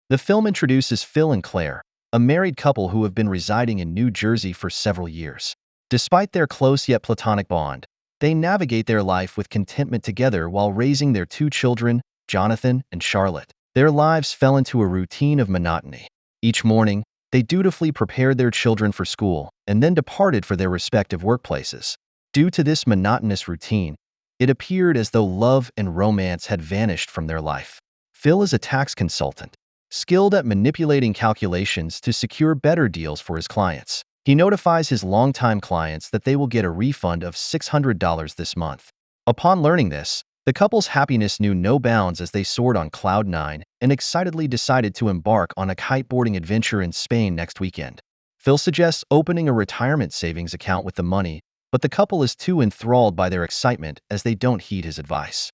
The film introduces Phil and Claire, a married couple who have been residing in New Jersey for several years. Despite their close yet platonic bond, they navigate their life with contentment together while raising their two children, Jonathan and Charlotte. Their lives fell into a routine of monotony. Each morning, they dutifully prepared their children for school and then departed for their respective workplaces. Due to this monotonous routine, it appeared as though love and romance had vanished from their life. Phil is a tax consultant, skilled at manipulating calculations to secure better deals for his clients. He notifies his longtime clients that they will get a refund of $600 this month. Upon learning this, the couple's happiness knew no bounds as they soared on cloud nine and excitedly decided to embark on a kiteboarding adventure in Spain next weekend. Phil suggests opening a retirement savings account with the money, but the couple is too enthralled by their excitement as they don't heed his advice.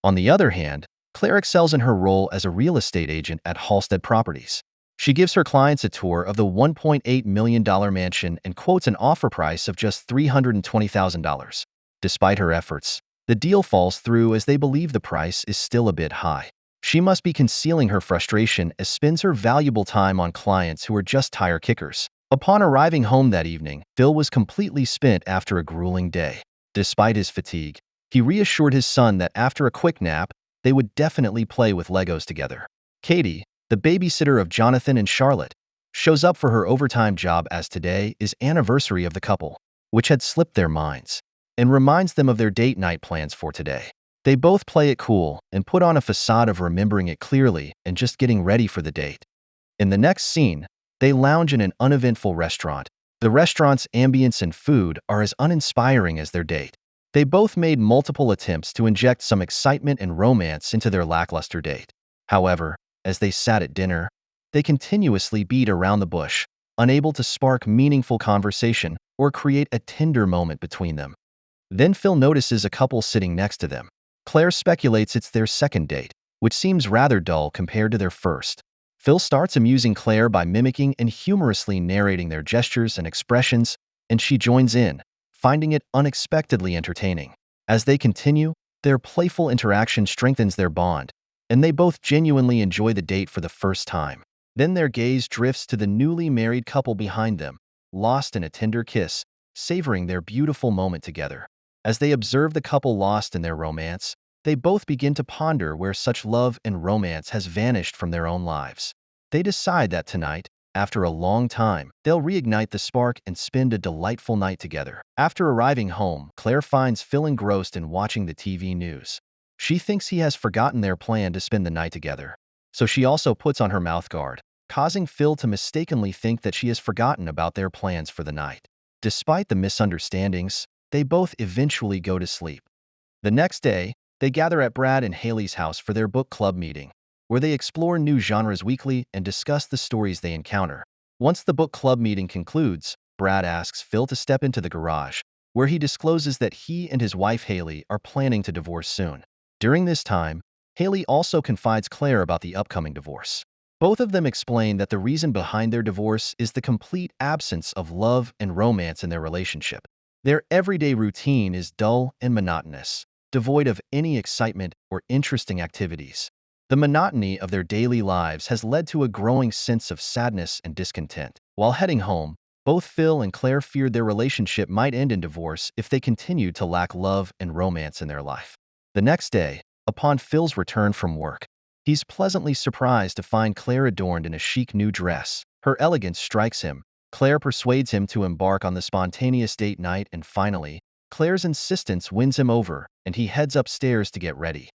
On the other hand, Claire excels in her role as a real estate agent at Halstead Properties. She gives her clients a tour of the $1.8 million mansion and quotes an offer price of just $320,000. Despite her efforts, the deal falls through as they believe the price is still a bit high. She must be concealing her frustration as spends her valuable time on clients who are just tire kickers. Upon arriving home that evening, Phil was completely spent after a grueling day. Despite his fatigue, he reassured his son that after a quick nap, they would definitely play with Legos together. Katie, the babysitter of Jonathan and Charlotte, shows up for her overtime job as today is anniversary of the couple, which had slipped their minds, and reminds them of their date night plans for today. They both play it cool and put on a facade of remembering it clearly and just getting ready for the date. In the next scene, they lounge in an uneventful restaurant. The restaurant's ambience and food are as uninspiring as their date. They both made multiple attempts to inject some excitement and romance into their lackluster date. However, as they sat at dinner, they continuously beat around the bush, unable to spark meaningful conversation or create a tender moment between them. Then Phil notices a couple sitting next to them. Claire speculates it's their second date, which seems rather dull compared to their first. Phil starts amusing Claire by mimicking and humorously narrating their gestures and expressions, and she joins in, finding it unexpectedly entertaining. As they continue, their playful interaction strengthens their bond, and they both genuinely enjoy the date for the first time. Then their gaze drifts to the newly married couple behind them, lost in a tender kiss, savoring their beautiful moment together. As they observe the couple lost in their romance, they both begin to ponder where such love and romance has vanished from their own lives. They decide that tonight, after a long time, they'll reignite the spark and spend a delightful night together. After arriving home, Claire finds Phil engrossed in watching the TV news. She thinks he has forgotten their plan to spend the night together, so she also puts on her mouthguard, causing Phil to mistakenly think that she has forgotten about their plans for the night. Despite the misunderstandings, they both eventually go to sleep. The next day, they gather at Brad and Haley's house for their book club meeting, where they explore new genres weekly and discuss the stories they encounter. Once the book club meeting concludes, Brad asks Phil to step into the garage, where he discloses that he and his wife Haley are planning to divorce soon. During this time, Haley also confides Claire about the upcoming divorce. Both of them explain that the reason behind their divorce is the complete absence of love and romance in their relationship. Their everyday routine is dull and monotonous, devoid of any excitement or interesting activities. The monotony of their daily lives has led to a growing sense of sadness and discontent. While heading home, both Phil and Claire feared their relationship might end in divorce if they continued to lack love and romance in their life. The next day, upon Phil's return from work, he's pleasantly surprised to find Claire adorned in a chic new dress. Her elegance strikes him. Claire persuades him to embark on the spontaneous date night, and finally, Claire's insistence wins him over, and he heads upstairs to get ready.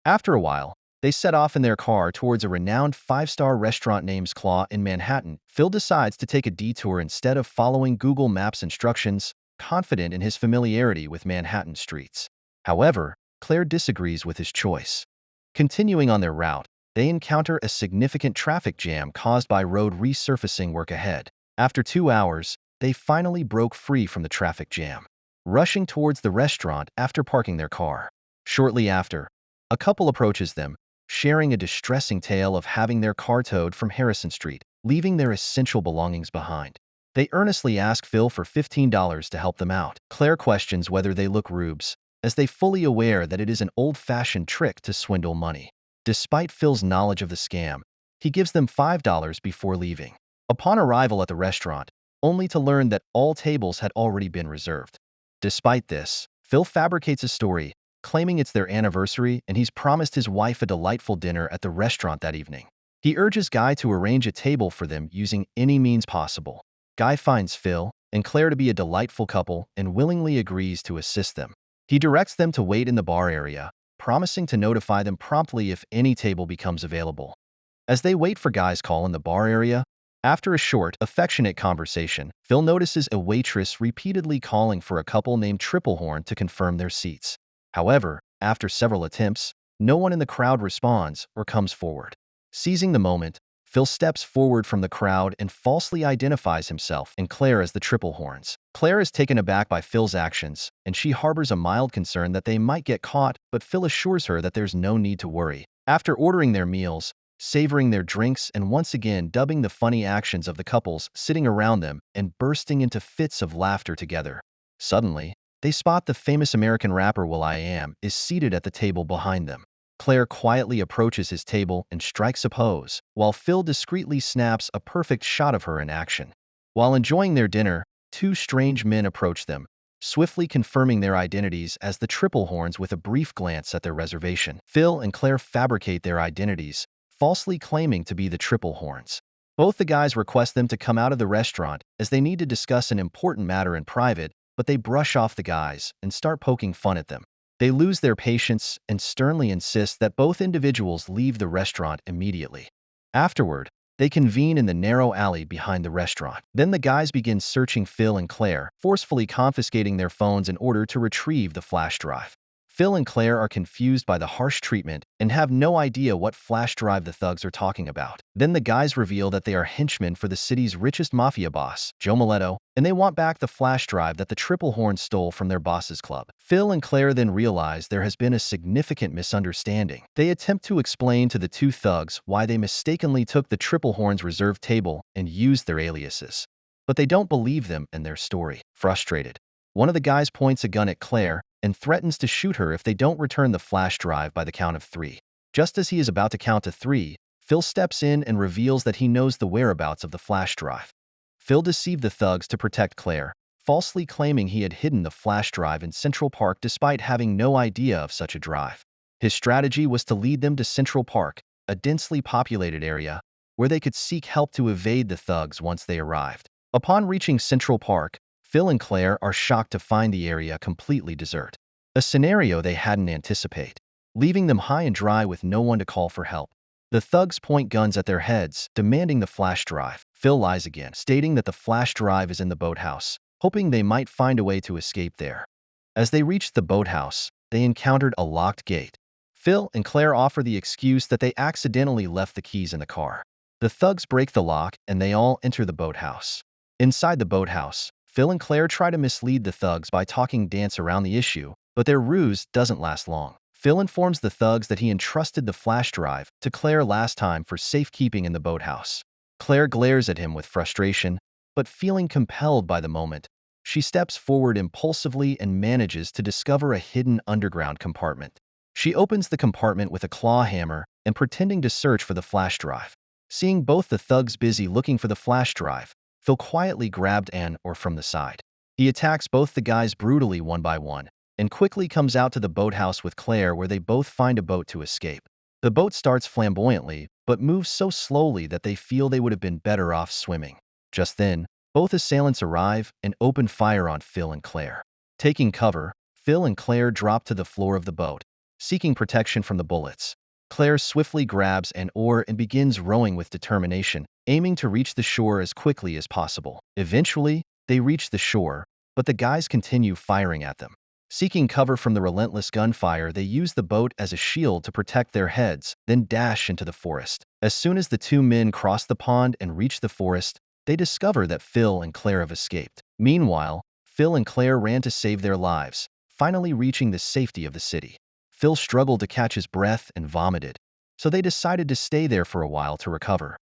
After a while, they set off in their car towards a renowned five-star restaurant named Claw in Manhattan. Phil decides to take a detour instead of following Google Maps instructions, confident in his familiarity with Manhattan streets. However, Claire disagrees with his choice. Continuing on their route, they encounter a significant traffic jam caused by road resurfacing work ahead. After 2 hours, they finally broke free from the traffic jam, rushing towards the restaurant after parking their car. Shortly after, a couple approaches them, sharing a distressing tale of having their car towed from Harrison Street, leaving their essential belongings behind. They earnestly ask Phil for $15 to help them out. Claire questions whether they look rubes, as they fully aware that it is an old-fashioned trick to swindle money. Despite Phil's knowledge of the scam, He gives them $5 before leaving. Upon arrival at the restaurant, only to learn that all tables had already been reserved. Despite this, Phil fabricates a story, claiming it's their anniversary and he's promised his wife a delightful dinner at the restaurant that evening. He urges Guy to arrange a table for them using any means possible. Guy finds Phil and Claire to be a delightful couple and willingly agrees to assist them. He directs them to wait in the bar area, promising to notify them promptly if any table becomes available. As they wait for Guy's call in the bar area, after a short, affectionate conversation, Phil notices a waitress repeatedly calling for a couple named Triplehorn to confirm their seats. However, after several attempts, no one in the crowd responds or comes forward. Seizing the moment, Phil steps forward from the crowd and falsely identifies himself and Claire as the Triplehorns. Claire is taken aback by Phil's actions, and she harbors a mild concern that they might get caught, but Phil assures her that there's no need to worry. After ordering their meals, savoring their drinks, and once again dubbing the funny actions of the couples sitting around them and bursting into fits of laughter together, suddenly, they spot the famous American rapper will.i.am is seated at the table behind them. Claire quietly approaches his table and strikes a pose, while Phil discreetly snaps a perfect shot of her in action. While enjoying their dinner, two strange men approach them, swiftly confirming their identities as the Triplehorns with a brief glance at their reservation. Phil and Claire fabricate their identities, falsely claiming to be the Triplehorns. Both the guys request them to come out of the restaurant as they need to discuss an important matter in private, but they brush off the guys and start poking fun at them. They lose their patience and sternly insist that both individuals leave the restaurant immediately. Afterward, they convene in the narrow alley behind the restaurant. Then the guys begin searching Phil and Claire, forcefully confiscating their phones in order to retrieve the flash drive. Phil and Claire are confused by the harsh treatment and have no idea what flash drive the thugs are talking about. Then the guys reveal that they are henchmen for the city's richest mafia boss, Joe Miletto, and they want back the flash drive that the Triplehorn stole from their boss's club. Phil and Claire then realize there has been a significant misunderstanding. They attempt to explain to the two thugs why they mistakenly took the Triplehorn's reserved table and used their aliases. But they don't believe them and their story. Frustrated, one of the guys points a gun at Claire and threatens to shoot her if they don't return the flash drive by the count of 3. Just as he is about to count to 3, Phil steps in and reveals that he knows the whereabouts of the flash drive. Phil deceived the thugs to protect Claire, falsely claiming he had hidden the flash drive in Central Park despite having no idea of such a drive. His strategy was to lead them to Central Park, a densely populated area, where they could seek help to evade the thugs once they arrived. Upon reaching Central Park, Phil and Claire are shocked to find the area completely desert, a scenario they hadn't anticipated, leaving them high and dry with no one to call for help. The thugs point guns at their heads, demanding the flash drive. Phil lies again, stating that the flash drive is in the boathouse, hoping they might find a way to escape there. As they reached the boathouse, they encountered a locked gate. Phil and Claire offer the excuse that they accidentally left the keys in the car. The thugs break the lock and they all enter the boathouse. Inside the boathouse, Phil and Claire try to mislead the thugs by talking dance around the issue, but their ruse doesn't last long. Phil informs the thugs that he entrusted the flash drive to Claire last time for safekeeping in the boathouse. Claire glares at him with frustration, but feeling compelled by the moment, she steps forward impulsively and manages to discover a hidden underground compartment. She opens the compartment with a claw hammer and pretending to search for the flash drive. Seeing both the thugs busy looking for the flash drive, Phil quietly grabbed an oar from the side. He attacks both the guys brutally one by one, and quickly comes out to the boathouse with Claire where they both find a boat to escape. The boat starts flamboyantly, but moves so slowly that they feel they would have been better off swimming. Just then, both assailants arrive and open fire on Phil and Claire. Taking cover, Phil and Claire drop to the floor of the boat, seeking protection from the bullets. Claire swiftly grabs an oar and begins rowing with determination, aiming to reach the shore as quickly as possible. Eventually, they reach the shore, but the guys continue firing at them. Seeking cover from the relentless gunfire, they use the boat as a shield to protect their heads, then dash into the forest. As soon as the two men cross the pond and reach the forest, they discover that Phil and Claire have escaped. Meanwhile, Phil and Claire ran to save their lives, finally reaching the safety of the city. Phil struggled to catch his breath and vomited, so they decided to stay there for a while to recover.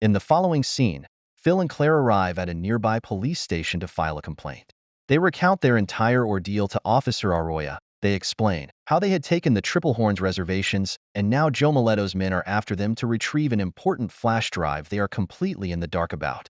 In the following scene, Phil and Claire arrive at a nearby police station to file a complaint. They recount their entire ordeal to Officer Arroyo. They explain how they had taken the Triple Horns reservations, and now Joe Miletto's men are after them to retrieve an important flash drive they are completely in the dark about.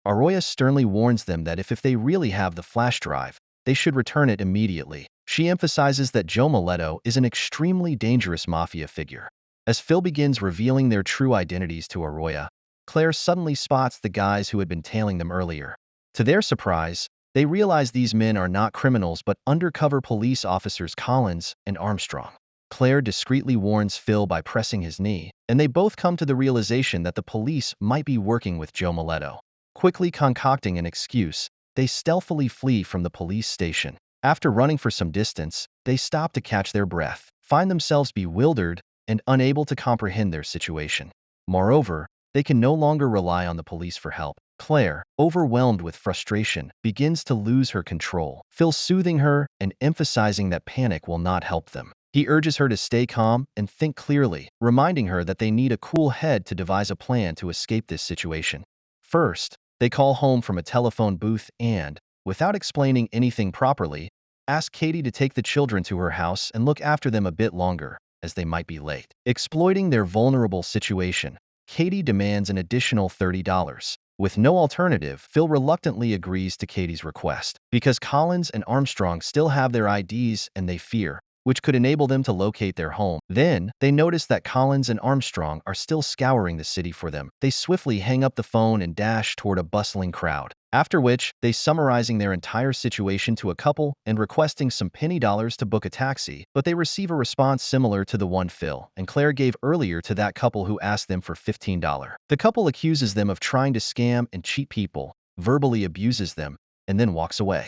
Arroyo sternly warns them that if they really have the flash drive, they should return it immediately. She emphasizes that Joe Miletto is an extremely dangerous mafia figure. As Phil begins revealing their true identities to Arroyo, Claire suddenly spots the guys who had been tailing them earlier. To their surprise, they realize these men are not criminals but undercover police officers Collins and Armstrong. Claire discreetly warns Phil by pressing his knee, and they both come to the realization that the police might be working with Joe Miletto. Quickly concocting an excuse, they stealthily flee from the police station. After running for some distance, they stop to catch their breath, find themselves bewildered and unable to comprehend their situation. Moreover, they can no longer rely on the police for help. Claire, overwhelmed with frustration, begins to lose her control. Phil soothing her and emphasizing that panic will not help them. He urges her to stay calm and think clearly, reminding her that they need a cool head to devise a plan to escape this situation. First, they call home from a telephone booth and, without explaining anything properly, ask Katie to take the children to her house and look after them a bit longer, as they might be late. Exploiting their vulnerable situation, Katie demands an additional $30. With no alternative, Phil reluctantly agrees to Katie's request, because Collins and Armstrong still have their IDs and they fear, which could enable them to locate their home. Then, they notice that Collins and Armstrong are still scouring the city for them. They swiftly hang up the phone and dash toward a bustling crowd. After which, they summarizing their entire situation to a couple and requesting some penny dollars to book a taxi, but they receive a response similar to the one Phil and Claire gave earlier to that couple who asked them for $15. The couple accuses them of trying to scam and cheat people, verbally abuses them, and then walks away.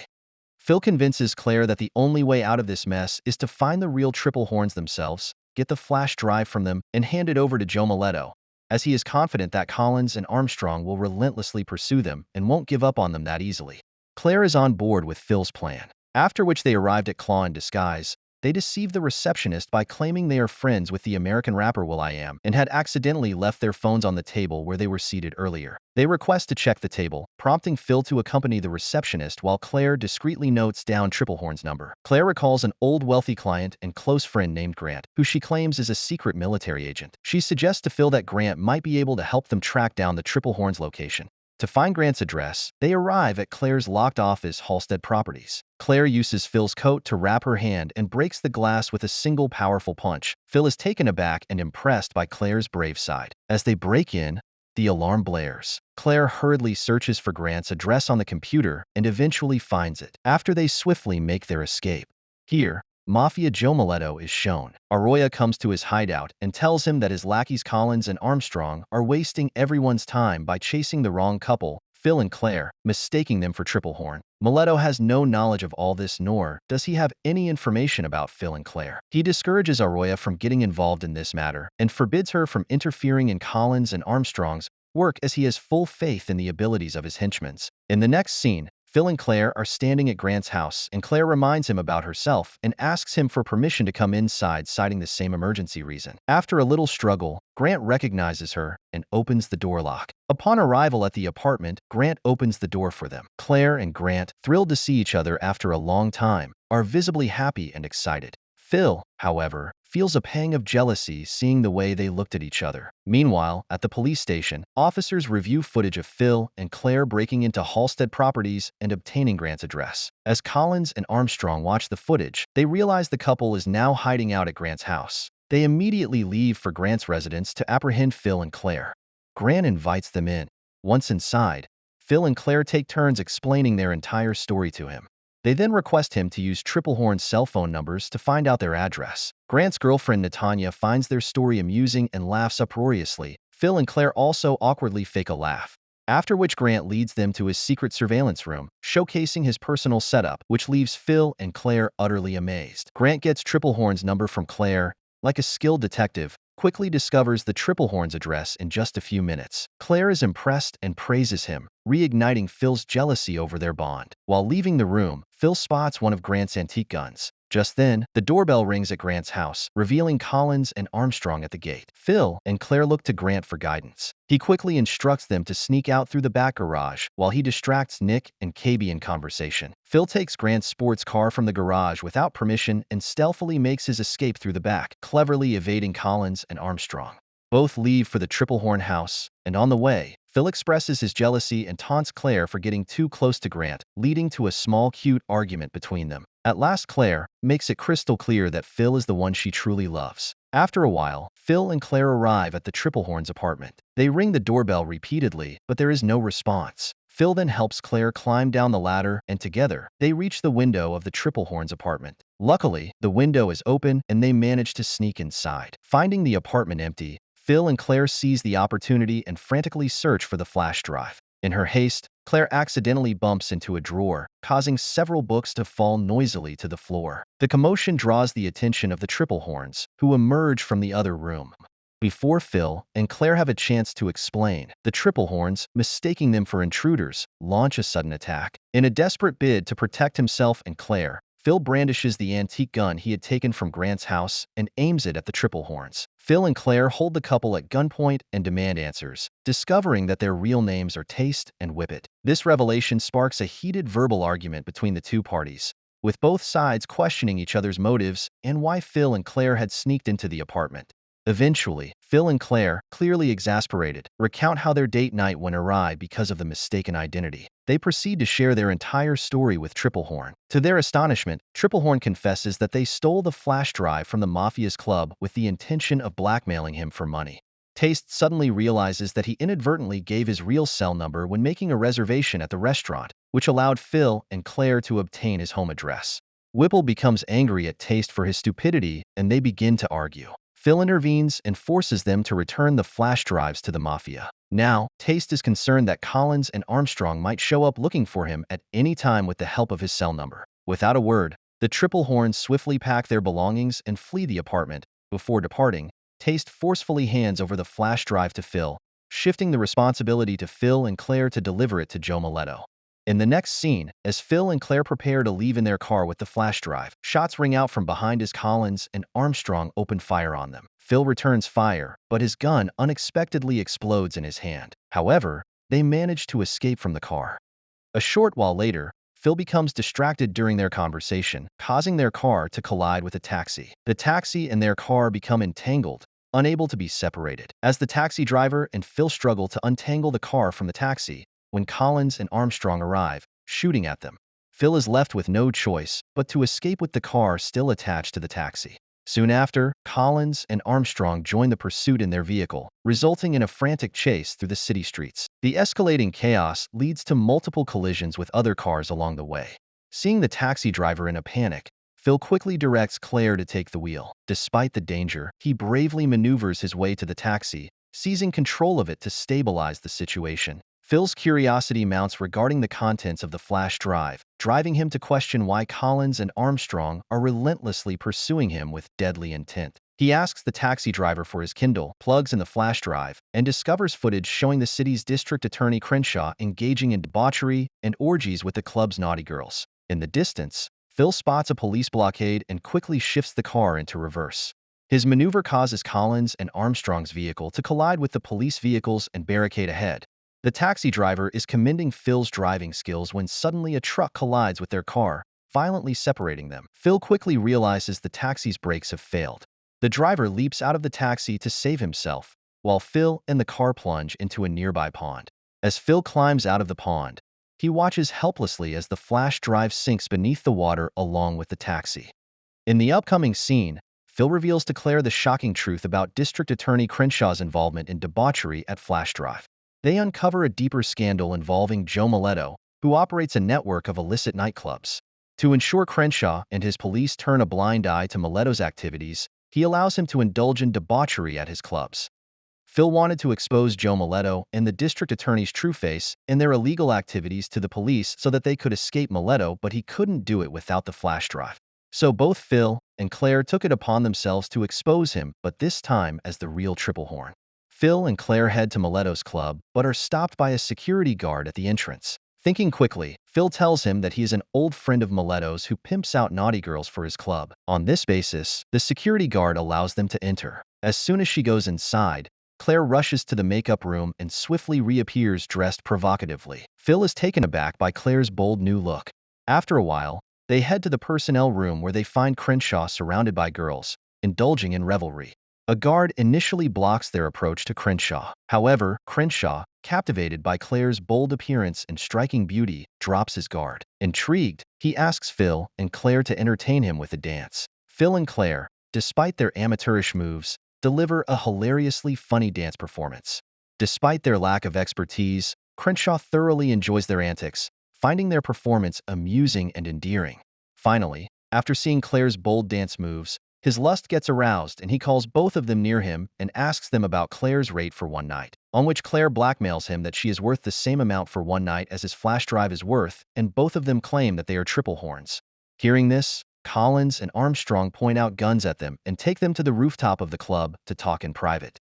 Phil convinces Claire that the only way out of this mess is to find the real Triple Horns themselves, get the flash drive from them, and hand it over to Joe Miletto, as he is confident that Collins and Armstrong will relentlessly pursue them and won't give up on them that easily. Claire is on board with Phil's plan. After which they arrived at Claw in disguise, they deceive the receptionist by claiming they are friends with the American rapper will.i.am and had accidentally left their phones on the table where they were seated earlier. They request to check the table, prompting Phil to accompany the receptionist while Claire discreetly notes down Triple Horn's number. Claire recalls an old wealthy client and close friend named Grant, who she claims is a secret military agent. She suggests to Phil that Grant might be able to help them track down the Triple Horn's location. To find Grant's address, they arrive at Claire's locked office Halstead Properties. Claire uses Phil's coat to wrap her hand and breaks the glass with a single powerful punch. Phil is taken aback and impressed by Claire's brave side. As they break in, the alarm blares. Claire hurriedly searches for Grant's address on the computer and eventually finds it, after they swiftly make their escape. Here, Mafia Joe Miletto is shown. Arroyo comes to his hideout and tells him that his lackeys Collins and Armstrong are wasting everyone's time by chasing the wrong couple, Phil and Claire, mistaking them for Triple Horn. Miletto has no knowledge of all this, nor does he have any information about Phil and Claire. He discourages Arroyo from getting involved in this matter and forbids her from interfering in Collins and Armstrong's work, as he has full faith in the abilities of his henchmen. In the next scene, Phil and Claire are standing at Grant's house, and Claire reminds him about herself and asks him for permission to come inside, citing the same emergency reason. After a little struggle, Grant recognizes her and opens the door lock. Upon arrival at the apartment, Grant opens the door for them. Claire and Grant, thrilled to see each other after a long time, are visibly happy and excited. Phil, however, feels a pang of jealousy seeing the way they looked at each other. Meanwhile, at the police station, officers review footage of Phil and Claire breaking into Halstead Properties and obtaining Grant's address. As Collins and Armstrong watch the footage, they realize the couple is now hiding out at Grant's house. They immediately leave for Grant's residence to apprehend Phil and Claire. Grant invites them in. Once inside, Phil and Claire take turns explaining their entire story to him. They then request him to use Triple Horn's cell phone numbers to find out their address. Grant's girlfriend Natanya finds their story amusing and laughs uproariously. Phil and Claire also awkwardly fake a laugh. After which Grant leads them to his secret surveillance room, showcasing his personal setup, which leaves Phil and Claire utterly amazed. Grant gets Triple Horn's number from Claire. Like a skilled detective, quickly discovers the Triple Horn's address in just a few minutes. Claire is impressed and praises him, reigniting Phil's jealousy over their bond. While leaving the room, Phil spots one of Grant's antique guns. Just then, the doorbell rings at Grant's house, revealing Collins and Armstrong at the gate. Phil and Claire look to Grant for guidance. He quickly instructs them to sneak out through the back garage while he distracts Nick and KB in conversation. Phil takes Grant's sports car from the garage without permission and stealthily makes his escape through the back, cleverly evading Collins and Armstrong. Both leave for the Triple Horn house, and on the way, Phil expresses his jealousy and taunts Claire for getting too close to Grant, leading to a small cute argument between them. At last, Claire makes it crystal clear that Phil is the one she truly loves. After a while, Phil and Claire arrive at the Triple Horn's apartment. They ring the doorbell repeatedly, but there is no response. Phil then helps Claire climb down the ladder, and together, they reach the window of the Triple Horn's apartment. Luckily, the window is open and they manage to sneak inside. Finding the apartment empty, Phil and Claire seize the opportunity and frantically search for the flash drive. In her haste, Claire accidentally bumps into a drawer, causing several books to fall noisily to the floor. The commotion draws the attention of the Triple Horns, who emerge from the other room. Before Phil and Claire have a chance to explain, the Triple Horns, mistaking them for intruders, launch a sudden attack. In a desperate bid to protect himself and Claire, Phil brandishes the antique gun he had taken from Grant's house and aims it at the Triple Horns. Phil and Claire hold the couple at gunpoint and demand answers, discovering that their real names are Taste and Whippet. This revelation sparks a heated verbal argument between the two parties, with both sides questioning each other's motives and why Phil and Claire had sneaked into the apartment. Eventually, Phil and Claire, clearly exasperated, recount how their date night went awry because of the mistaken identity. They proceed to share their entire story with Triple Horn. To their astonishment, Triple Horn confesses that they stole the flash drive from the Mafia's club with the intention of blackmailing him for money. Taste suddenly realizes that he inadvertently gave his real cell number when making a reservation at the restaurant, which allowed Phil and Claire to obtain his home address. Whipple becomes angry at Taste for his stupidity, and they begin to argue. Phil intervenes and forces them to return the flash drives to the Mafia. Now, Taste is concerned that Collins and Armstrong might show up looking for him at any time with the help of his cell number. Without a word, the Triple Horns swiftly pack their belongings and flee the apartment. Before departing, Taste forcefully hands over the flash drive to Phil, shifting the responsibility to Phil and Claire to deliver it to Joe Mileto. In the next scene, as Phil and Claire prepare to leave in their car with the flash drive, shots ring out from behind as Collins and Armstrong open fire on them. Phil returns fire, but his gun unexpectedly explodes in his hand. However, they manage to escape from the car. A short while later, Phil becomes distracted during their conversation, causing their car to collide with a taxi. The taxi and their car become entangled, unable to be separated. As the taxi driver and Phil struggle to untangle the car from the taxi, when Collins and Armstrong arrive, shooting at them, Phil is left with no choice but to escape with the car still attached to the taxi. Soon after, Collins and Armstrong join the pursuit in their vehicle, resulting in a frantic chase through the city streets. The escalating chaos leads to multiple collisions with other cars along the way. Seeing the taxi driver in a panic, Phil quickly directs Claire to take the wheel. Despite the danger, he bravely maneuvers his way to the taxi, seizing control of it to stabilize the situation. Phil's curiosity mounts regarding the contents of the flash drive, driving him to question why Collins and Armstrong are relentlessly pursuing him with deadly intent. He asks the taxi driver for his Kindle, plugs in the flash drive, and discovers footage showing the city's district attorney Crenshaw engaging in debauchery and orgies with the club's naughty girls. In the distance, Phil spots a police blockade and quickly shifts the car into reverse. His maneuver causes Collins and Armstrong's vehicle to collide with the police vehicles and barricade ahead. The taxi driver is commending Phil's driving skills when suddenly a truck collides with their car, violently separating them. Phil quickly realizes the taxi's brakes have failed. The driver leaps out of the taxi to save himself, while Phil and the car plunge into a nearby pond. As Phil climbs out of the pond, he watches helplessly as the flash drive sinks beneath the water along with the taxi. In the upcoming scene, Phil reveals to Claire the shocking truth about District Attorney Crenshaw's involvement in debauchery at Flash Drive. They uncover a deeper scandal involving Joe Mileto, who operates a network of illicit nightclubs. To ensure Crenshaw and his police turn a blind eye to Mileto's activities, he allows him to indulge in debauchery at his clubs. Phil wanted to expose Joe Mileto and the district attorney's true face and their illegal activities to the police so that they could escape Mileto, but he couldn't do it without the flash drive. So both Phil and Claire took it upon themselves to expose him, but this time as the real Triple Horn. Phil and Claire head to Mileto's club, but are stopped by a security guard at the entrance. Thinking quickly, Phil tells him that he is an old friend of Miletto's who pimps out naughty girls for his club. On this basis, the security guard allows them to enter. As soon as she goes inside, Claire rushes to the makeup room and swiftly reappears dressed provocatively. Phil is taken aback by Claire's bold new look. After a while, they head to the personnel room where they find Crenshaw surrounded by girls, indulging in revelry. A guard initially blocks their approach to Crenshaw. However, Crenshaw, captivated by Claire's bold appearance and striking beauty, drops his guard. Intrigued, he asks Phil and Claire to entertain him with a dance. Phil and Claire, despite their amateurish moves, deliver a hilariously funny dance performance. Despite their lack of expertise, Crenshaw thoroughly enjoys their antics, finding their performance amusing and endearing. Finally, after seeing Claire's bold dance moves, his lust gets aroused and he calls both of them near him and asks them about Claire's rate for one night, on which Claire blackmails him that she is worth the same amount for one night as his flash drive is worth, and both of them claim that they are triple horns. Hearing this, Collins and Armstrong point out guns at them and take them to the rooftop of the club to talk in private.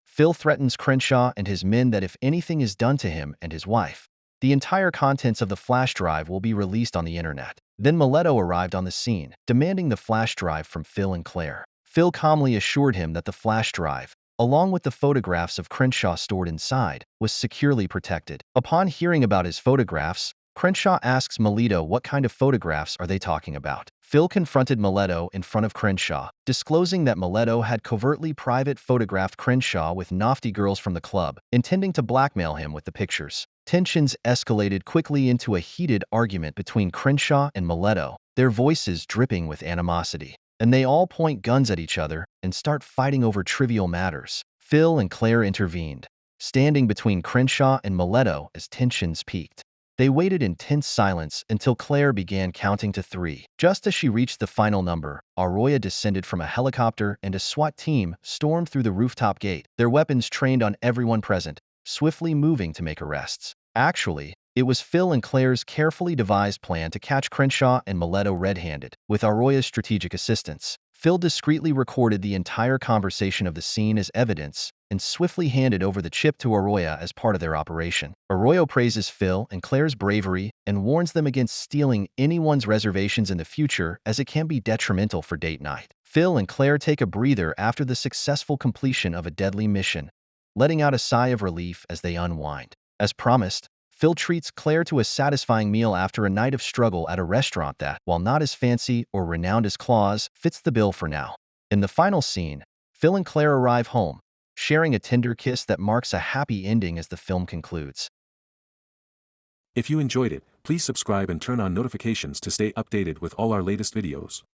Phil threatens Crenshaw and his men that if anything is done to him and his wife, the entire contents of the flash drive will be released on the internet. Then Miletto arrived on the scene, demanding the flash drive from Phil and Claire. Phil calmly assured him that the flash drive, along with the photographs of Crenshaw stored inside, was securely protected. Upon hearing about his photographs, Crenshaw asks Miletto what kind of photographs are they talking about. Phil confronted Miletto in front of Crenshaw, disclosing that Miletto had covertly private photographed Crenshaw with naughty girls from the club, intending to blackmail him with the pictures. Tensions escalated quickly into a heated argument between Crenshaw and Miletto, their voices dripping with animosity. And they all point guns at each other and start fighting over trivial matters. Phil and Claire intervened, standing between Crenshaw and Miletto as tensions peaked. They waited in tense silence until Claire began counting to 3. Just as she reached the final number, Arroyo descended from a helicopter and a SWAT team stormed through the rooftop gate, their weapons trained on everyone present, swiftly moving to make arrests. Actually, it was Phil and Claire's carefully devised plan to catch Crenshaw and Miletto red-handed. With Arroyo's strategic assistance, Phil discreetly recorded the entire conversation of the scene as evidence and swiftly handed over the chip to Arroyo as part of their operation. Arroyo praises Phil and Claire's bravery and warns them against stealing anyone's reservations in the future as it can be detrimental for date night. Phil and Claire take a breather after the successful completion of a deadly mission, letting out a sigh of relief as they unwind. As promised, Phil treats Claire to a satisfying meal after a night of struggle at a restaurant that, while not as fancy or renowned as Claw's, fits the bill for now. In the final scene, Phil and Claire arrive home, sharing a tender kiss that marks a happy ending as the film concludes. If you enjoyed it, please subscribe and turn on notifications to stay updated with all our latest videos.